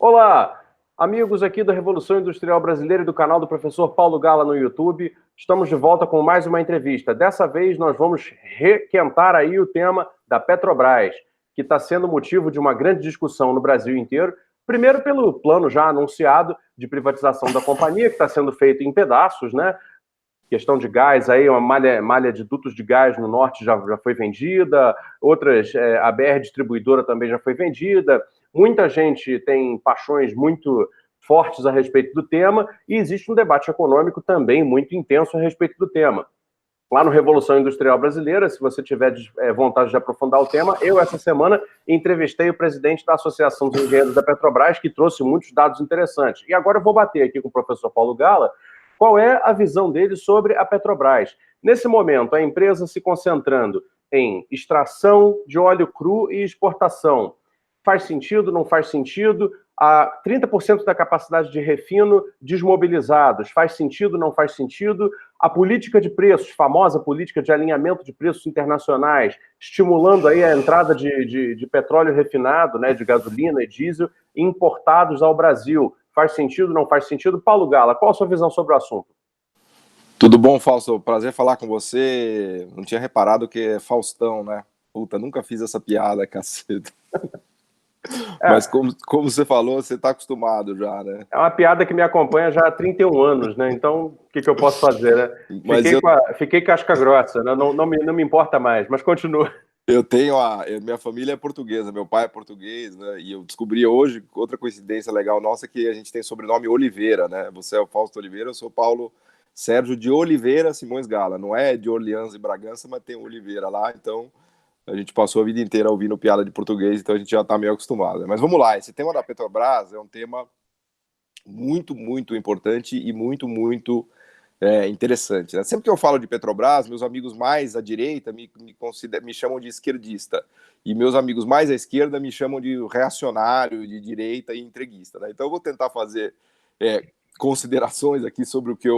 Olá, amigos aqui da Revolução Industrial Brasileira e do canal do professor Paulo Gala no YouTube. Estamos de volta com mais uma entrevista. Dessa vez nós vamos requentar aí o tema da Petrobras, que está sendo motivo de uma grande discussão no Brasil inteiro. Primeiro pelo plano já anunciado de privatização da companhia, que está sendo feito em pedaços, né? Questão de gás aí, uma malha de dutos de gás no norte já foi vendida, outras, a BR Distribuidora também já foi vendida. Muita gente tem paixões muito fortes a respeito do tema e existe um debate econômico também muito intenso a respeito do tema. Lá no Revolução Industrial Brasileira, se você tiver vontade de aprofundar o tema, eu, essa semana, entrevistei o presidente da Associação dos Engenheiros da Petrobras, que trouxe muitos dados interessantes. E agora eu vou bater aqui com o professor Paulo Gala, qual é a visão dele sobre a Petrobras. Nesse momento, a empresa se concentrando em extração de óleo cru e exportação. Faz sentido, não faz sentido? A 30% da capacidade de refino desmobilizados. Faz sentido, não faz sentido? A política de preços, famosa política de alinhamento de preços internacionais, estimulando aí a entrada de petróleo refinado, né, de gasolina e diesel, importados ao Brasil. Faz sentido, não faz sentido? Paulo Gala, qual a sua visão sobre o assunto? Tudo bom, Fausto? Prazer falar com você. Não tinha reparado que é Faustão, né? Puta, nunca fiz essa piada, caceta. Mas como você falou, você tá acostumado já, né? É uma piada que me acompanha já há 31 anos, né? Então, o que eu posso fazer, né? Fiquei casca grossa, né? Não me importa mais, mas continua. Eu tenho minha família é portuguesa, meu pai é português, né? E eu descobri hoje, outra coincidência legal nossa, que a gente tem sobrenome Oliveira, né? Você é o Fausto Oliveira, eu sou o Paulo Sérgio de Oliveira Simões Gala. Não é de Orleans e Bragança, mas tem Oliveira lá, então a gente passou a vida inteira ouvindo piada de português, então a gente já tá meio acostumado. Mas vamos lá, esse tema da Petrobras é um tema muito, muito importante e muito, muito interessante, né? Sempre que eu falo de Petrobras, meus amigos mais à direita me chamam de esquerdista, e meus amigos mais à esquerda me chamam de reacionário, de direita e entreguista, né? Então eu vou tentar fazer considerações aqui sobre o que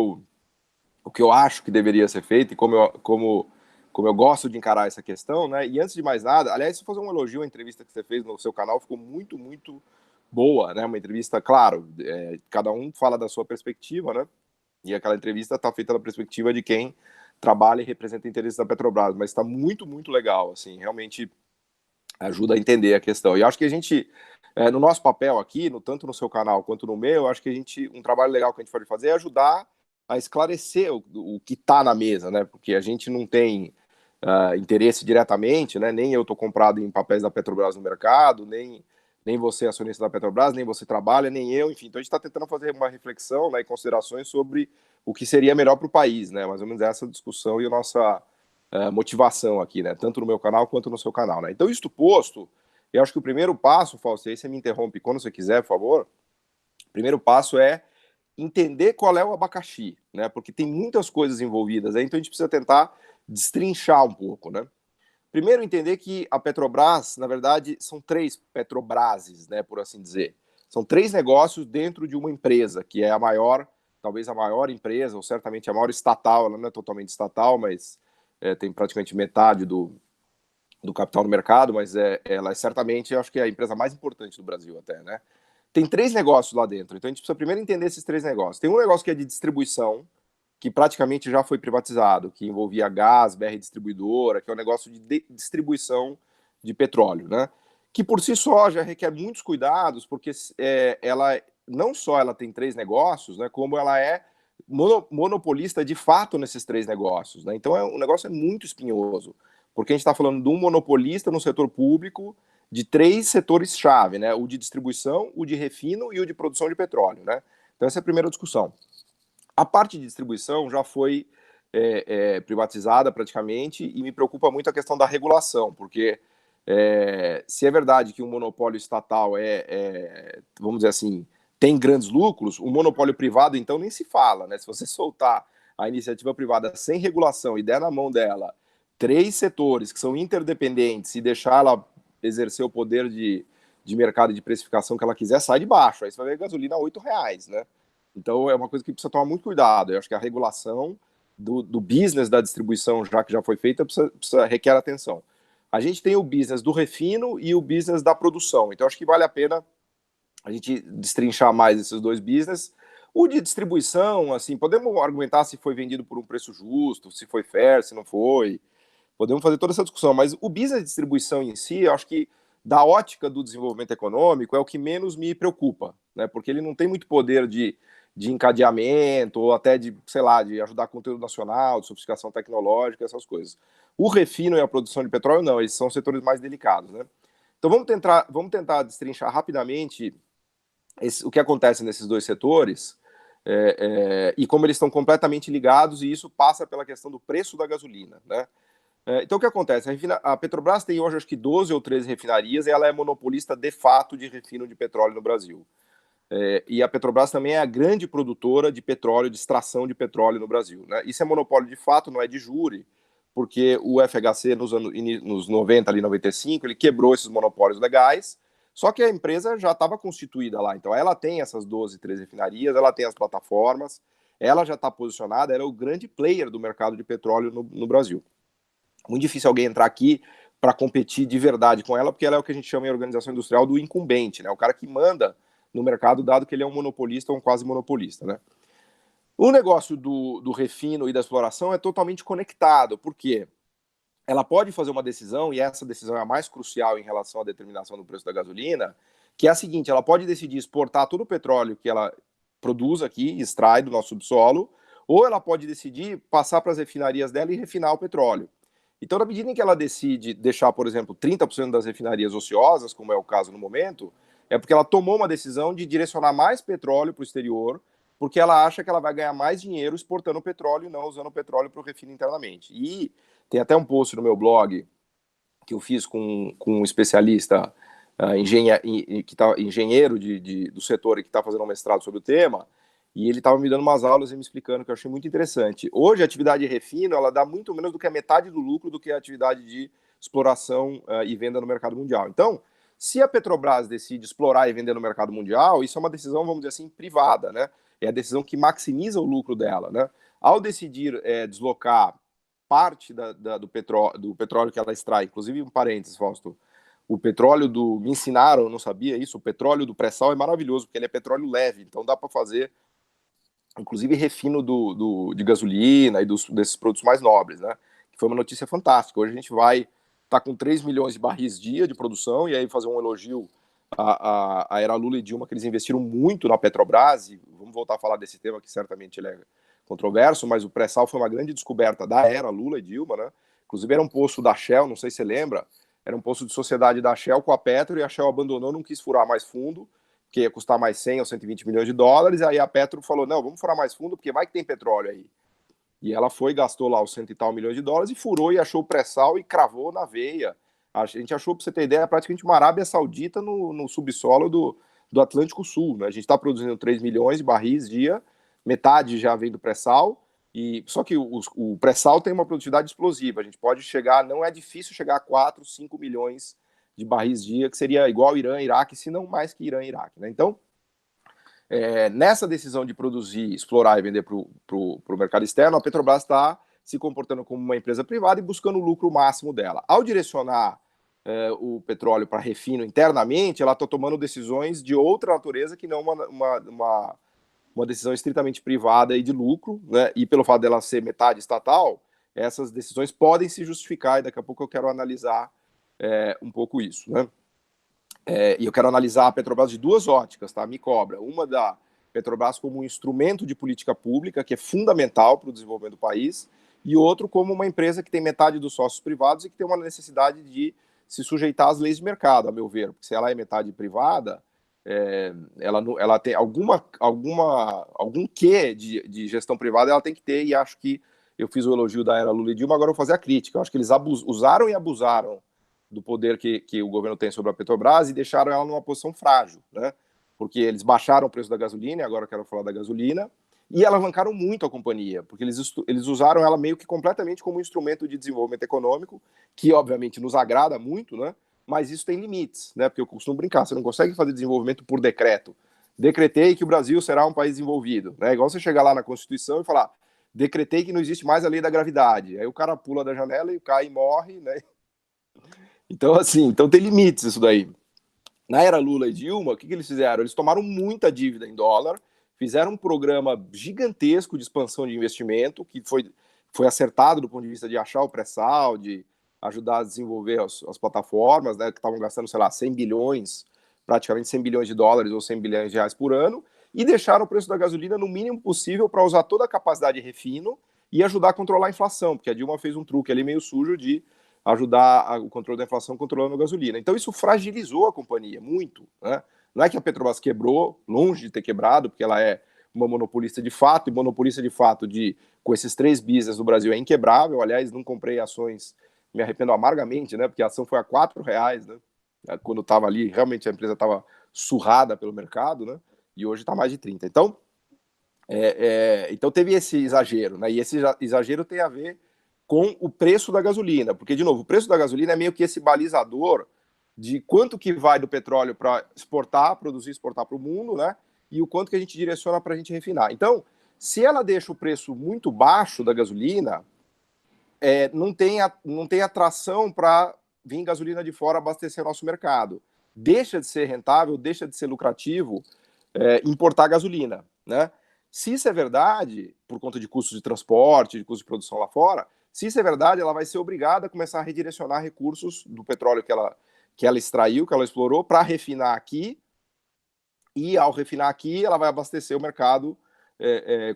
eu acho que deveria ser feito e como eu gosto de encarar essa questão, né? E antes de mais nada, aliás, se fazer um elogio à entrevista que você fez no seu canal, ficou muito, muito boa, né? Uma entrevista, claro, cada um fala da sua perspectiva, né? E aquela entrevista está feita da perspectiva de quem trabalha e representa interesses da Petrobras, mas está muito, muito legal, assim, realmente ajuda a entender a questão. E acho que a gente, no nosso papel aqui, tanto no seu canal quanto no meu, acho que um trabalho legal que a gente pode fazer é ajudar a esclarecer o que está na mesa, né? Porque a gente não tem interesse diretamente, né? Nem eu estou comprado em papéis da Petrobras no mercado, nem você é acionista da Petrobras, nem você trabalha, nem eu, enfim. Então a gente está tentando fazer uma reflexão, né, e considerações sobre o que seria melhor para o país, né? Mais ou menos essa discussão e a nossa motivação aqui, né? Tanto no meu canal quanto no seu canal, né? Então, isto posto, eu acho que o primeiro passo, Fausto, aí você me interrompe quando você quiser, por favor. O primeiro passo é entender qual é o abacaxi, né? Porque tem muitas coisas envolvidas aí, então a gente precisa tentar destrinchar um pouco, né? Primeiro, entender que a Petrobras, na verdade, são três Petrobrases, né, por assim dizer. São três negócios dentro de uma empresa, que é a maior, talvez a maior empresa, ou certamente a maior estatal. Ela não é totalmente estatal, mas tem praticamente metade do capital no mercado, mas ela é certamente, acho que é a empresa mais importante do Brasil até, né? Tem três negócios lá dentro, então a gente precisa primeiro entender esses três negócios. Tem um negócio que é de distribuição, que praticamente já foi privatizado, que envolvia gás, BR Distribuidora, que é um negócio de distribuição de petróleo, né? Que por si só já requer muitos cuidados, porque ela não só ela tem três negócios, né, como ela é monopolista de fato nesses três negócios, né? Então o negócio é muito espinhoso, porque a gente está falando de um monopolista no setor público de três setores-chave, né? O de distribuição, o de refino e o de produção de petróleo, né? Então essa é a primeira discussão. A parte de distribuição já foi privatizada praticamente, e me preocupa muito a questão da regulação, porque se é verdade que um monopólio estatal vamos dizer assim, tem grandes lucros, o monopólio privado então nem se fala, né? Se você soltar a iniciativa privada sem regulação e der na mão dela três setores que são interdependentes e deixar ela exercer o poder de mercado e de precificação que ela quiser, sai de baixo. Aí você vai ver gasolina a R$8, né? Então é uma coisa que precisa tomar muito cuidado. Eu acho que a regulação do business da distribuição, já que já foi feita, requer atenção. A gente tem o business do refino e o business da produção. Então acho que vale a pena a gente destrinchar mais esses dois business. O de distribuição, assim, podemos argumentar se foi vendido por um preço justo, se foi fair, se não foi. Podemos fazer toda essa discussão, mas o business de distribuição em si, eu acho que da ótica do desenvolvimento econômico é o que menos me preocupa, né? Porque ele não tem muito poder de encadeamento ou até de, sei lá, de ajudar conteúdo nacional, de sofisticação tecnológica, essas coisas. O refino e a produção de petróleo, não, eles são setores mais delicados, né? Então vamos tentar destrinchar rapidamente o que acontece nesses dois setores e como eles estão completamente ligados, e isso passa pela questão do preço da gasolina, né? Então, o que acontece? A Petrobras tem hoje, acho que 12 ou 13 refinarias, e ela é monopolista de fato de refino de petróleo no Brasil. E a Petrobras também é a grande produtora de petróleo, de extração de petróleo no Brasil, né? Isso é monopólio de fato, não é de júri, porque o FHC nos 90, ali 95, ele quebrou esses monopólios legais, só que a empresa já estava constituída lá. Então, ela tem essas 12, 13 refinarias, ela tem as plataformas, ela já está posicionada, ela é o grande player do mercado de petróleo no Brasil. Muito difícil alguém entrar aqui para competir de verdade com ela, porque ela é o que a gente chama em organização industrial do incumbente, né? O cara que manda no mercado, dado que ele é um monopolista ou um quase monopolista, né? O negócio do refino e da exploração é totalmente conectado, porque ela pode fazer uma decisão, e essa decisão é a mais crucial em relação à determinação do preço da gasolina, que é a seguinte: ela pode decidir exportar todo o petróleo que ela produz aqui, extrai do nosso subsolo, ou ela pode decidir passar para as refinarias dela e refinar o petróleo. Então, na medida em que ela decide deixar, por exemplo, 30% das refinarias ociosas, como é o caso no momento, é porque ela tomou uma decisão de direcionar mais petróleo para o exterior, porque ela acha que ela vai ganhar mais dinheiro exportando petróleo e não usando o petróleo para o refino internamente. E tem até um post no meu blog que eu fiz com um especialista, engenheiro do setor e que está fazendo um mestrado sobre o tema, e ele estava me dando umas aulas e me explicando, que eu achei muito interessante. Hoje, a atividade de refino, ela dá muito menos do que a metade do lucro do que a atividade de exploração e venda no mercado mundial. Então, se a Petrobras decide explorar e vender no mercado mundial, isso é uma decisão, vamos dizer assim, privada, né? É a decisão que maximiza o lucro dela, né? Ao decidir deslocar parte do petróleo que ela extrai, inclusive um parênteses, Fausto, o petróleo me ensinaram, eu não sabia isso, o petróleo do pré-sal é maravilhoso, porque ele é petróleo leve, então dá para fazer inclusive refino de gasolina e desses produtos mais nobres, né? Que foi uma notícia fantástica. Hoje a gente vai estar com 3 milhões de barris dia de produção, e aí fazer um elogio à era Lula e Dilma, que eles investiram muito na Petrobras, e vamos voltar a falar desse tema, que certamente ele é controverso, mas o pré-sal foi uma grande descoberta da era Lula e Dilma, né? Inclusive era um poço da Shell, não sei se você lembra, era um poço de sociedade da Shell com a Petro, e a Shell abandonou, não quis furar mais fundo, que ia custar mais 100 ou 120 milhões de dólares, aí a Petro falou, não, vamos furar mais fundo, porque vai que tem petróleo aí. E ela foi, gastou lá os 100 e tal milhões de dólares e furou e achou o pré-sal e cravou na veia. A gente achou, para você ter ideia, praticamente uma Arábia Saudita no subsolo do Atlântico Sul, né? A gente está produzindo 3 milhões de barris dia, metade já vem do pré-sal, só que o pré-sal tem uma produtividade explosiva, a gente pode chegar, não é difícil chegar a 4, 5 milhões de barris dia, que seria igual Irã e Iraque, se não mais que Irã e Iraque, né? Então, nessa decisão de produzir, explorar e vender para o mercado externo, a Petrobras está se comportando como uma empresa privada e buscando o lucro máximo dela. Ao direcionar o petróleo para refino internamente, ela está tomando decisões de outra natureza que não uma decisão estritamente privada e de lucro, né? E pelo fato dela ser metade estatal, essas decisões podem se justificar, e daqui a pouco eu quero analisar um pouco isso, né? E eu quero analisar a Petrobras de duas óticas, tá? Me cobra. Uma da Petrobras como um instrumento de política pública, que é fundamental para o desenvolvimento do país, e outro como uma empresa que tem metade dos sócios privados e que tem uma necessidade de se sujeitar às leis de mercado, a meu ver. Porque se ela é metade privada, ela tem algum quê de gestão privada, ela tem que ter, e acho que eu fiz o elogio da era Lula e Dilma, agora eu vou fazer a crítica. Eu acho que eles usaram e abusaram do poder que o governo tem sobre a Petrobras e deixaram ela numa posição frágil, né? Porque eles baixaram o preço da gasolina, e agora eu quero falar da gasolina, e alavancaram muito a companhia, porque eles usaram ela meio que completamente como um instrumento de desenvolvimento econômico, que obviamente nos agrada muito, né? Mas isso tem limites, né? Porque eu costumo brincar, você não consegue fazer desenvolvimento por decreto. Decretei que o Brasil será um país desenvolvido, né? Igual você chegar lá na Constituição e falar, decretei que não existe mais a lei da gravidade. Aí o cara pula da janela e cai e morre, né? Então, assim, tem limites isso daí. Na era Lula e Dilma, o que eles fizeram? Eles tomaram muita dívida em dólar, fizeram um programa gigantesco de expansão de investimento, que foi acertado do ponto de vista de achar o pré-sal, de ajudar a desenvolver as plataformas, né, que estavam gastando, sei lá, 100 bilhões, praticamente 100 bilhões de dólares ou 100 bilhões de reais por ano, e deixaram o preço da gasolina no mínimo possível para usar toda a capacidade de refino e ajudar a controlar a inflação, porque a Dilma fez um truque ali meio sujo de ajudar o controle da inflação controlando a gasolina. Então isso fragilizou a companhia muito, né? Não é que a Petrobras quebrou, longe de ter quebrado, porque ela é uma monopolista de fato, e monopolista de fato com esses 3 business no Brasil é inquebrável. Aliás, não comprei ações, me arrependo amargamente, né? Porque a ação foi a R$4, né? Quando estava ali, realmente a empresa estava surrada pelo mercado, né? E hoje está mais de 30. Então, então teve esse exagero, né? E esse exagero tem a ver com o preço da gasolina, porque, de novo, o preço da gasolina é meio que esse balizador de quanto que vai do petróleo para exportar, produzir, exportar para o mundo, né? E o quanto que a gente direciona para a gente refinar. Então, se ela deixa o preço muito baixo da gasolina, não tem atração para vir gasolina de fora abastecer o nosso mercado. Deixa de ser rentável, deixa de ser lucrativo importar gasolina, né? Se isso é verdade, por conta de custos de transporte, de custos de produção lá fora, se isso é verdade, ela vai ser obrigada a começar a redirecionar recursos do petróleo que ela extraiu, que ela explorou, para refinar aqui, e ao refinar aqui, ela vai abastecer o mercado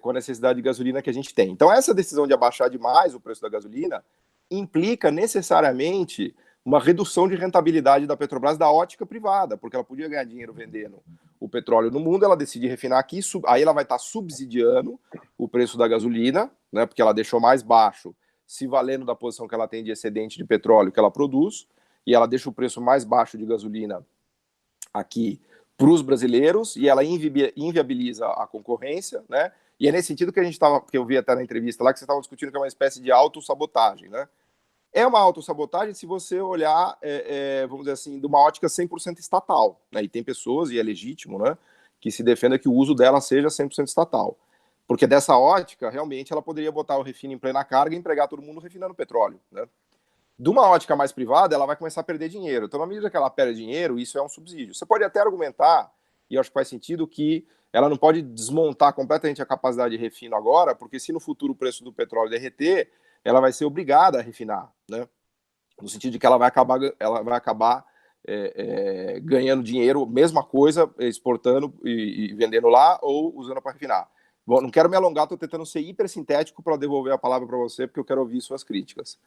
com a necessidade de gasolina que a gente tem. Então, essa decisão de abaixar demais o preço da gasolina implica necessariamente uma redução de rentabilidade da Petrobras da ótica privada, porque ela podia ganhar dinheiro vendendo o petróleo no mundo, ela decide refinar aqui, aí ela vai estar subsidiando o preço da gasolina, né, porque ela deixou mais baixo, se valendo da posição que ela tem de excedente de petróleo que ela produz, e ela deixa o preço mais baixo de gasolina aqui para os brasileiros, e ela inviabiliza a concorrência, né? E é nesse sentido que que eu vi até na entrevista lá, que vocês estavam discutindo que é uma espécie de autossabotagem, né? É uma autossabotagem se você olhar, vamos dizer assim, de uma ótica 100% estatal, né? E tem pessoas, e é legítimo, né, que se defenda que o uso dela seja 100% estatal. Porque dessa ótica, realmente, ela poderia botar o refino em plena carga e empregar todo mundo refinando petróleo, né? De uma ótica mais privada, ela vai começar a perder dinheiro. Então, na medida que ela perde dinheiro, isso é um subsídio. Você pode até argumentar, e eu acho que faz sentido, que ela não pode desmontar completamente a capacidade de refino agora, porque se no futuro o preço do petróleo derreter, ela vai ser obrigada a refinar, né? No sentido de que ela vai acabar ganhando dinheiro, mesma coisa, exportando e vendendo lá ou usando para refinar. Bom, não quero me alongar, estou tentando ser hipersintético para devolver a palavra para você, porque eu quero ouvir suas críticas.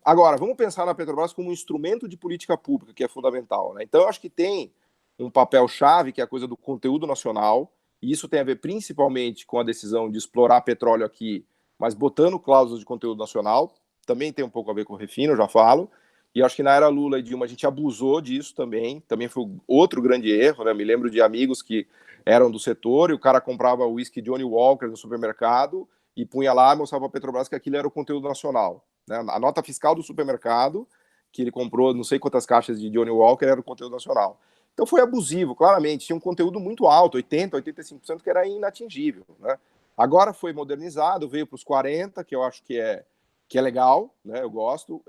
Agora, vamos pensar na Petrobras como um instrumento de política pública, que é fundamental, né? Então, eu acho que tem um papel-chave, que é a coisa do conteúdo nacional, e isso tem a ver principalmente com a decisão de explorar petróleo aqui, mas botando cláusulas de conteúdo nacional, também tem um pouco a ver com o refino, eu já falo, e acho que na era Lula e Dilma a gente abusou disso também foi outro grande erro, né? Me lembro de amigos que eram do setor e o cara comprava o whisky Johnny Walker no supermercado e punha lá e mostrava para a Petrobras que aquilo era o conteúdo nacional, né? A nota fiscal do supermercado, que ele comprou não sei quantas caixas de Johnny Walker, era o conteúdo nacional. Então foi abusivo, claramente, tinha um conteúdo muito alto, 80%, 85%, que era inatingível, né? Agora foi modernizado, veio para os 40%, que eu acho que é legal, né? Eu gosto.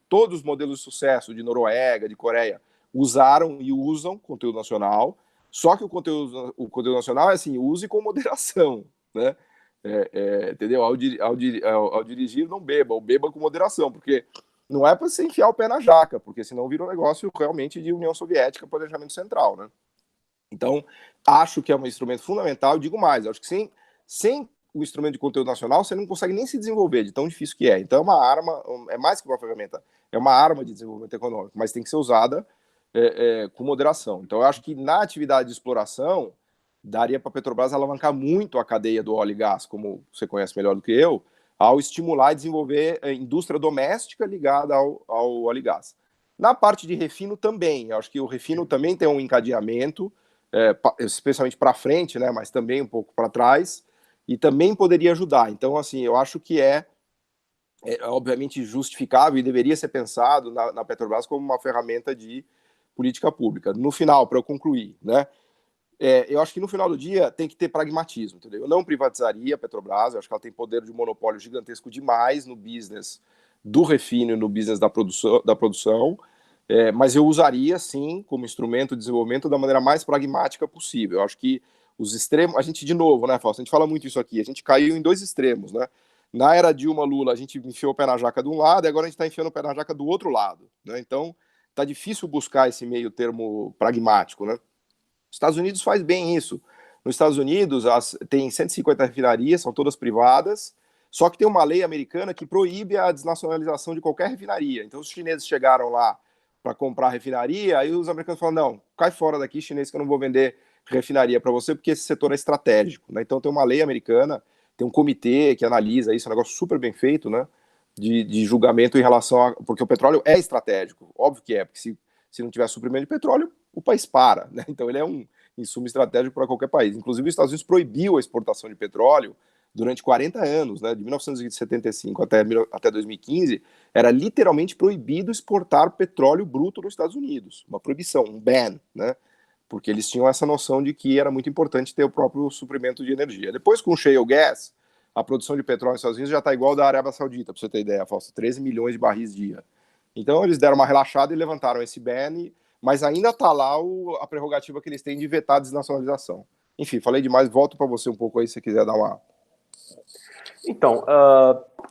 Todos os modelos de sucesso de Noruega, de Coreia, usaram e usam conteúdo nacional, só que o conteúdo nacional é assim, use com moderação, né? Entendeu? Ao dirigir, não beba, ou beba com moderação, porque não é para você enfiar o pé na jaca, porque senão vira um negócio realmente de União Soviética, planejamento central, né? Então, acho que é um instrumento fundamental, digo mais, acho que sem o instrumento de conteúdo nacional, você não consegue nem se desenvolver, de tão difícil que é. Então, é uma arma, é mais que uma ferramenta, é uma arma de desenvolvimento econômico, mas tem que ser usada com moderação. Então, eu acho que na atividade de exploração, daria para a Petrobras alavancar muito a cadeia do óleo e gás, como você conhece melhor do que eu, ao estimular e desenvolver a indústria doméstica ligada ao óleo e gás. Na parte de refino também, eu acho que o refino também tem um encadeamento, especialmente para frente, né, mas também um pouco para trás, e também poderia ajudar. Então, assim, eu acho que é obviamente justificável e deveria ser pensado na Petrobras como uma ferramenta de política pública. No final, para eu concluir, né, eu acho que no final do dia tem que ter pragmatismo, entendeu? Eu não privatizaria a Petrobras, eu acho que ela tem poder de monopólio gigantesco demais no business do refino e no business da produção. Mas eu usaria, sim, como instrumento de desenvolvimento da maneira mais pragmática possível. Eu acho que os extremos... A gente, de novo, né, Fausto? A gente fala muito isso aqui. A gente caiu em dois extremos, né? Na era Dilma-Lula, a gente enfiou o pé na jaca de um lado e agora a gente está enfiando o pé na jaca do outro lado, né? Então, tá difícil buscar esse meio termo pragmático, né? Os Estados Unidos faz bem isso. Nos Estados Unidos, tem 150 refinarias, são todas privadas, só que tem uma lei americana que proíbe a desnacionalização de qualquer refinaria. Então, os chineses chegaram lá para comprar refinaria, aí os americanos falam, não, cai fora daqui, chinês, que eu não vou vender refinaria para você, porque esse setor é estratégico, né? Então, tem uma lei americana, tem um comitê que analisa isso, é um negócio super bem feito, né? De julgamento em relação a... Porque o petróleo é estratégico, óbvio que é, porque se não tiver suprimento de petróleo, o país para, né? Então ele é um insumo estratégico para qualquer país. Inclusive os Estados Unidos proibiu a exportação de petróleo durante 40 anos, né? De 1975 até 2015, era literalmente proibido exportar petróleo bruto nos Estados Unidos. Uma proibição, um ban, né? Porque eles tinham essa noção de que era muito importante ter o próprio suprimento de energia. Depois, com o shale gas, a produção de petróleo nos Estados Unidos já está igual da Arábia Saudita, para você ter ideia, Fausto, 13 milhões de barris dia. Então, eles deram uma relaxada e levantaram esse ban, mas ainda está lá a prerrogativa que eles têm de vetar a desnacionalização. Enfim, falei demais, volto para você um pouco aí, se você quiser dar uma... Então,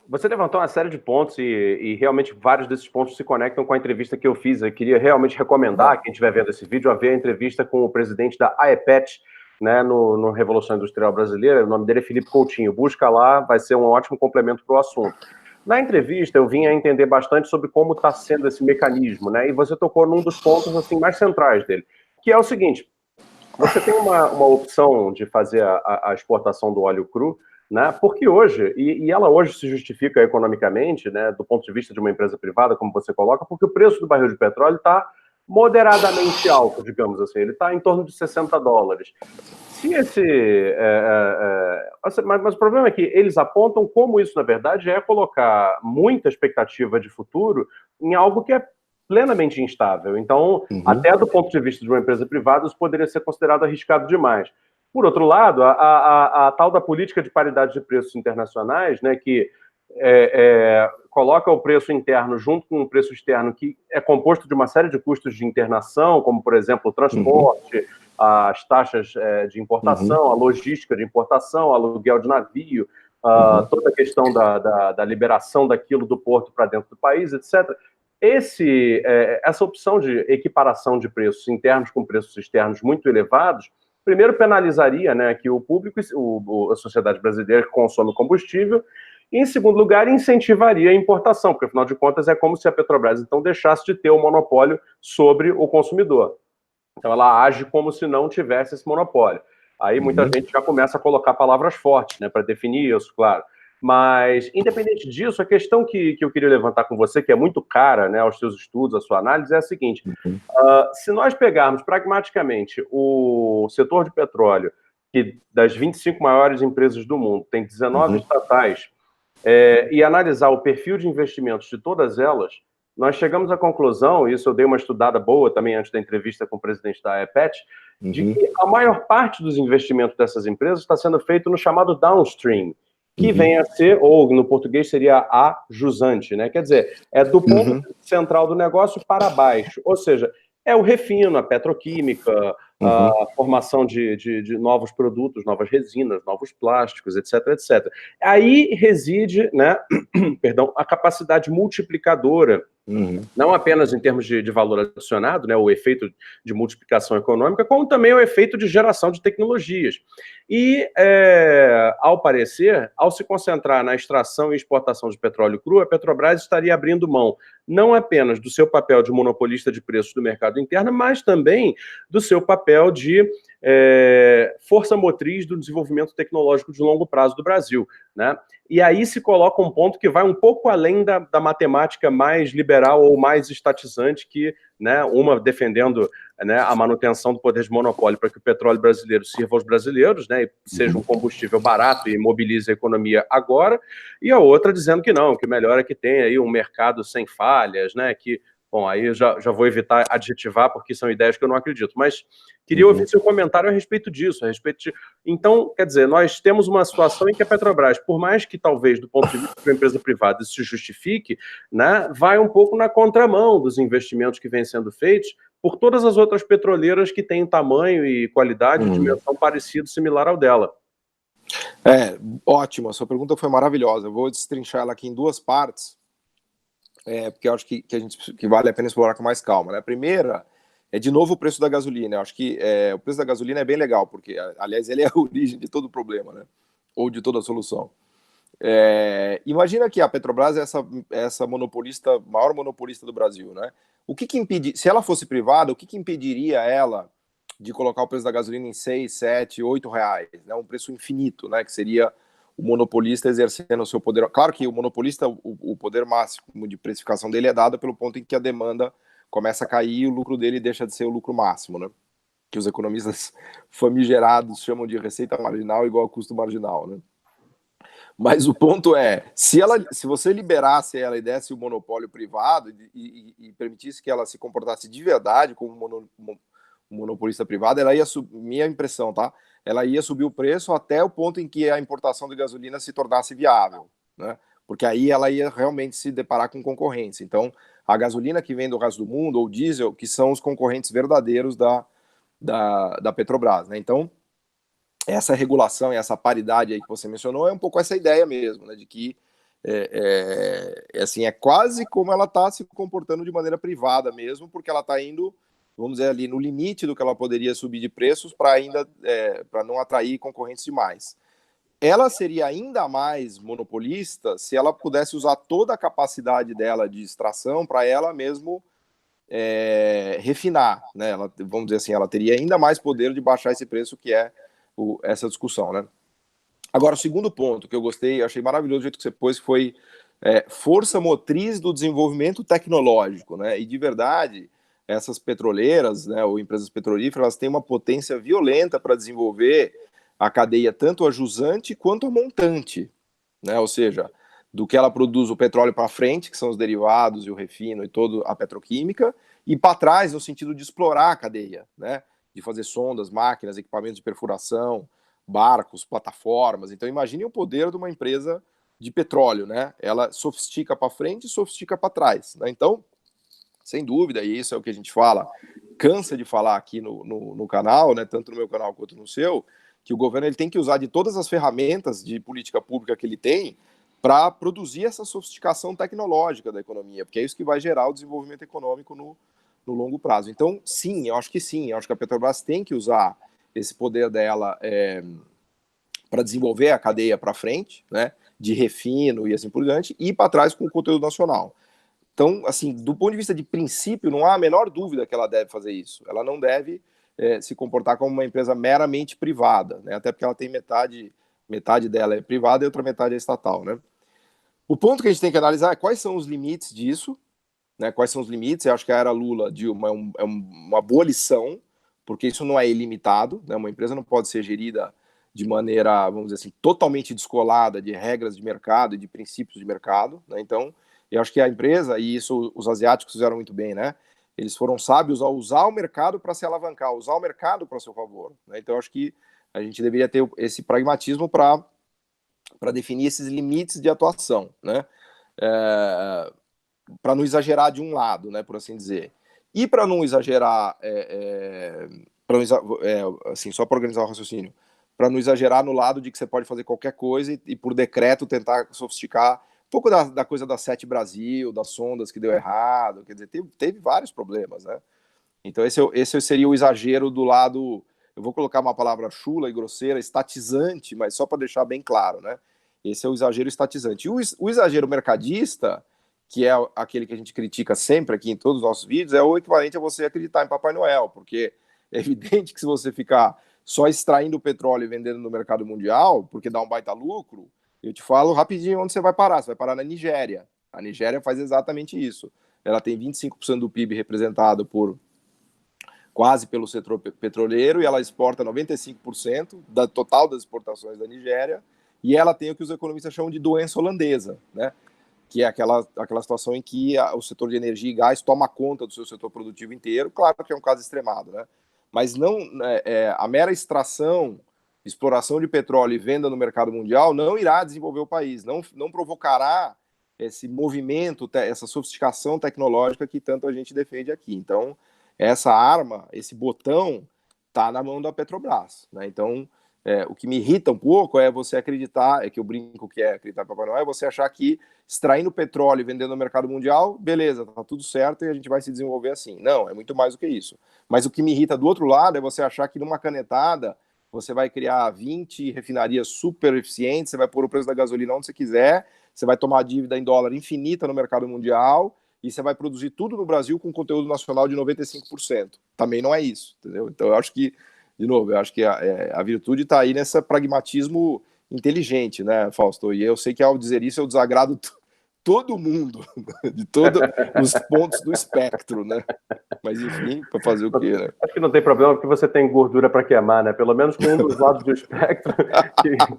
você levantou uma série de pontos e realmente vários desses pontos se conectam com a entrevista que eu fiz. Eu queria realmente recomendar quem estiver vendo esse vídeo a ver a entrevista com o presidente da AEPET, né, no Revolução Industrial Brasileira. O nome dele é Felipe Coutinho. Busca lá, vai ser um ótimo complemento para o assunto. Na entrevista, eu vim a entender bastante sobre como está sendo esse mecanismo, né? E você tocou num dos pontos assim mais centrais dele, que é o seguinte: você tem uma opção de fazer a exportação do óleo cru, né? Porque hoje, e ela hoje se justifica economicamente, né, do ponto de vista de uma empresa privada, como você coloca, porque o preço do barril de petróleo está moderadamente alto, digamos assim, ele está em torno de $60. Se mas o problema é que eles apontam como isso, na verdade, é colocar muita expectativa de futuro em algo que é plenamente instável. Então, até do ponto de vista de uma empresa privada, isso poderia ser considerado arriscado demais. Por outro lado, a tal da política de paridade de preços internacionais, né, que coloca o preço interno junto com o preço externo, que é composto de uma série de custos de internação, como, por exemplo, o transporte, as taxas de importação, a logística de importação, aluguel de navio, toda a questão da liberação daquilo do porto para dentro do país, etc. Essa opção de equiparação de preços internos com preços externos muito elevados, primeiro penalizaria, né, que o público, a sociedade brasileira que consome combustível, e, em segundo lugar, incentivaria a importação, porque, afinal de contas, é como se a Petrobras, então, deixasse de ter o monopólio sobre o consumidor. Então, ela age como se não tivesse esse monopólio. Aí, muita gente já começa a colocar palavras fortes, né, para definir isso, claro. Mas, independente disso, a questão que eu queria levantar com você, que é muito cara, né, aos seus estudos, à sua análise, é a seguinte: se nós pegarmos pragmaticamente o setor de petróleo, que das 25 maiores empresas do mundo, tem 19 estatais, e analisar o perfil de investimentos de todas elas, nós chegamos à conclusão, e isso eu dei uma estudada boa também antes da entrevista com o presidente da AEPET, de que a maior parte dos investimentos dessas empresas está sendo feito no chamado downstream, que vem a ser, ou no português seria a jusante, né? Quer dizer, é do ponto central do negócio para baixo, ou seja, é o refino, a petroquímica, a formação de novos produtos, novas resinas, novos plásticos, etc, etc. Aí reside, né, perdão, a capacidade multiplicadora, não apenas em termos de valor adicionado, né, o efeito de multiplicação econômica, como também o efeito de geração de tecnologias. E, ao parecer, ao se concentrar na extração e exportação de petróleo cru, a Petrobras estaria abrindo mão não apenas do seu papel de monopolista de preços do mercado interno, mas também do seu papel de força motriz do desenvolvimento tecnológico de longo prazo do Brasil, né? E aí se coloca um ponto que vai um pouco além da matemática mais liberal ou mais estatizante, que, né, uma defendendo, né, a manutenção do poder de monopólio para que o petróleo brasileiro sirva aos brasileiros, né, e seja um combustível barato e mobilize a economia agora, e a outra dizendo que não, que o melhor é que tenha aí um mercado sem falhas, né, que Bom, aí eu já vou evitar adjetivar, porque são ideias que eu não acredito. Mas queria ouvir seu comentário a respeito disso, a respeito de... Então, quer dizer, nós temos uma situação em que a Petrobras, por mais que talvez do ponto de vista de uma empresa privada isso se justifique, né, vai um pouco na contramão dos investimentos que vêm sendo feitos por todas as outras petroleiras que têm tamanho e qualidade, dimensão parecido, similar ao dela. Ótimo, a sua pergunta foi maravilhosa. Eu vou destrinchar ela aqui em duas partes, porque eu acho que vale a pena explorar com mais calma, né? A primeira é, de novo, o preço da gasolina. Eu acho que o preço da gasolina é bem legal, porque, aliás, ele é a origem de todo o problema, né? Ou de toda a solução. Imagina que a Petrobras é essa monopolista, maior monopolista do Brasil, né? Se ela fosse privada, o que impediria ela de colocar o preço da gasolina em 6, 7, 8 reais, né? Um preço infinito, né? Que seria o monopolista exercendo o seu poder. Claro que o monopolista, o poder máximo de precificação dele é dado pelo ponto em que a demanda começa a cair e o lucro dele deixa de ser o lucro máximo, né? Que os economistas famigerados chamam de receita marginal igual a custo marginal, né? Mas o ponto é, se você liberasse ela e desse o monopólio privado e permitisse que ela se comportasse de verdade como monopolista privada, ela ia subir, minha impressão, tá? Ela ia subir o preço até o ponto em que a importação de gasolina se tornasse viável, né? Porque aí ela ia realmente se deparar com concorrência. Então, a gasolina que vem do resto do mundo, ou diesel, que são os concorrentes verdadeiros da Petrobras, né? Então, essa regulação e essa paridade aí que você mencionou é um pouco essa ideia mesmo, né? De que assim, é quase como ela está se comportando de maneira privada mesmo, porque ela está indo, vamos dizer, ali no limite do que ela poderia subir de preços para não atrair concorrentes demais. Ela seria ainda mais monopolista se ela pudesse usar toda a capacidade dela de extração para ela mesmo refinar, né? Vamos dizer assim, ela teria ainda mais poder de baixar esse preço, que é essa discussão, né? Agora, o segundo ponto que eu gostei, eu achei maravilhoso o jeito que você pôs, foi força motriz do desenvolvimento tecnológico, né? E de verdade, essas petroleiras, né, ou empresas petrolíferas, elas têm uma potência violenta para desenvolver a cadeia tanto a jusante quanto a montante, né? Ou seja, do que ela produz o petróleo para frente, que são os derivados e o refino e toda a petroquímica, e para trás, no sentido de explorar a cadeia, né? De fazer sondas, máquinas, equipamentos de perfuração, barcos, plataformas. Então, imagine o poder de uma empresa de petróleo, né? Ela sofistica para frente e sofistica para trás, né? Então, sem dúvida, e isso é o que a gente cansa de falar aqui no canal, né? Tanto no meu canal quanto no seu, que o governo ele tem que usar de todas as ferramentas de política pública que ele tem para produzir essa sofisticação tecnológica da economia, porque é isso que vai gerar o desenvolvimento econômico no longo prazo. Então, sim, eu acho que a Petrobras tem que usar esse poder dela para desenvolver a cadeia para frente, né, de refino e assim por diante, e para trás com o conteúdo nacional. Então, assim, do ponto de vista de princípio, não há a menor dúvida que ela deve fazer isso. Ela não deve se comportar como uma empresa meramente privada, né, até porque ela tem metade dela é privada e outra metade é estatal, né. O ponto que a gente tem que analisar é quais são os limites disso, né, quais são os limites. Eu acho que a era Lula Dilma é uma boa lição, porque isso não é ilimitado, né, uma empresa não pode ser gerida de maneira, vamos dizer assim, totalmente descolada de regras de mercado e de princípios de mercado, né. Então, eu acho que a empresa, e isso os asiáticos fizeram muito bem, né, eles foram sábios ao usar o mercado para se alavancar, usar o mercado para seu favor, né. Então, eu acho que a gente deveria ter esse pragmatismo para definir esses limites de atuação, né, para não exagerar de um lado, né, por assim dizer. E para não exagerar, assim, só para organizar o raciocínio, para não exagerar no lado de que você pode fazer qualquer coisa e por decreto tentar sofisticar um pouco da coisa da Sete Brasil, das sondas que deu errado, quer dizer, teve vários problemas, né? Então esse seria o exagero do lado, eu vou colocar uma palavra chula e grosseira, estatizante, mas só para deixar bem claro, né? Esse é o exagero estatizante. E o exagero mercadista, que é aquele que a gente critica sempre aqui em todos os nossos vídeos, é o equivalente a você acreditar em Papai Noel, porque é evidente que se você ficar só extraindo petróleo e vendendo no mercado mundial, porque dá um baita lucro, eu te falo rapidinho onde você vai parar. Você vai parar na Nigéria. A Nigéria faz exatamente isso. Ela tem 25% do PIB representado quase pelo setor petroleiro, e ela exporta 95% da total das exportações da Nigéria, e ela tem o que os economistas chamam de doença holandesa, né? que é aquela situação em que o setor de energia e gás toma conta do seu setor produtivo inteiro. Claro que é um caso extremado, né? Mas não a mera extração, exploração de petróleo e venda no mercado mundial não irá desenvolver o país, não provocará esse movimento, essa sofisticação tecnológica que tanto a gente defende aqui. Então, essa arma, esse botão, está na mão da Petrobras, né? Então, o que me irrita um pouco é você acreditar, que eu brinco que é acreditar em Papai Noel, é você achar que extraindo petróleo e vendendo no mercado mundial, beleza, tá tudo certo e a gente vai se desenvolver assim. Não, é muito mais do que isso. Mas o que me irrita do outro lado é você achar que numa canetada você vai criar 20 refinarias super eficientes, você vai pôr o preço da gasolina onde você quiser, você vai tomar dívida em dólar infinita no mercado mundial e você vai produzir tudo no Brasil com conteúdo nacional de 95%. Também não é isso, entendeu? Então eu acho que, de novo, eu acho que a virtude está aí nesse pragmatismo inteligente, né, Fausto? E eu sei que ao dizer isso eu desagrado todo mundo, de todos os pontos do espectro, né? Mas enfim, para fazer o quê, né? Acho que não tem problema, porque você tem gordura para queimar, né? Pelo menos com um dos lados do espectro,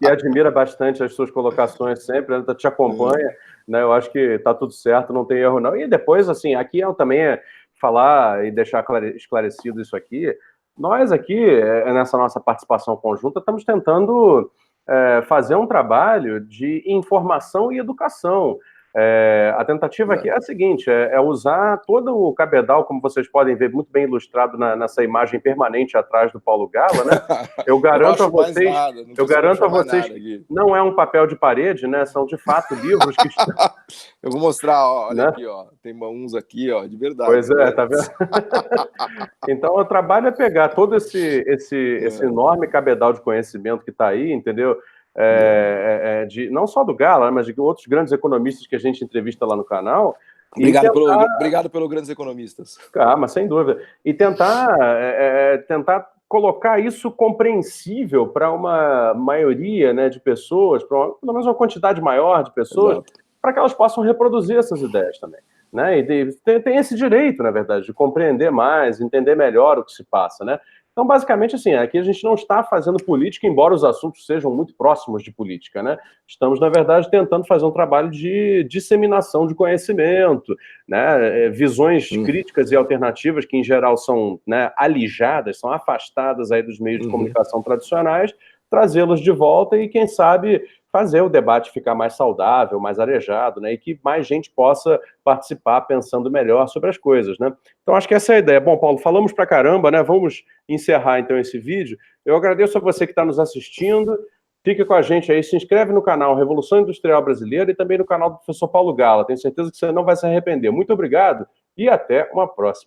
que admira bastante as suas colocações sempre, né? Te acompanha, né? Eu acho que está tudo certo, não tem erro não. E depois, assim, aqui também falar e deixar esclarecido isso aqui, nós aqui, nessa nossa participação conjunta, estamos tentando fazer um trabalho de informação e educação. A tentativa aqui é a seguinte, é usar todo o cabedal, como vocês podem ver, muito bem ilustrado nessa imagem permanente atrás do Paulo Gala, né? Eu garanto a vocês, não é um papel de parede, né? São de fato livros que estão... Eu vou mostrar, ó, olha, né? Aqui, ó, tem uns aqui, ó, de verdade. Pois é, tá vendo? Então o trabalho é pegar todo esse enorme cabedal de conhecimento que está aí, entendeu? Não só do Gala, mas de outros grandes economistas que a gente entrevista lá no canal. Obrigado pelos grandes economistas. Mas sem dúvida. E tentar colocar isso compreensível para uma maioria, né, de pessoas, para pelo menos uma quantidade maior de pessoas, para que elas possam reproduzir essas ideias também. Né? E tem esse direito, na verdade, de compreender mais, entender melhor o que se passa, né? Então, basicamente, assim, aqui a gente não está fazendo política, embora os assuntos sejam muito próximos de política, né? Estamos, na verdade, tentando fazer um trabalho de disseminação de conhecimento, né? Visões críticas e alternativas que, em geral, são, né, alijadas, são afastadas aí dos meios de comunicação tradicionais, trazê-los de volta e, quem sabe, fazer o debate ficar mais saudável, mais arejado, né? E que mais gente possa participar pensando melhor sobre as coisas, né? Então, acho que essa é a ideia. Bom, Paulo, falamos pra caramba, né? Vamos encerrar, então, esse vídeo. Eu agradeço a você que está nos assistindo. Fique com a gente aí, se inscreve no canal Revolução Industrial Brasileira e também no canal do professor Paulo Gala. Tenho certeza que você não vai se arrepender. Muito obrigado e até uma próxima.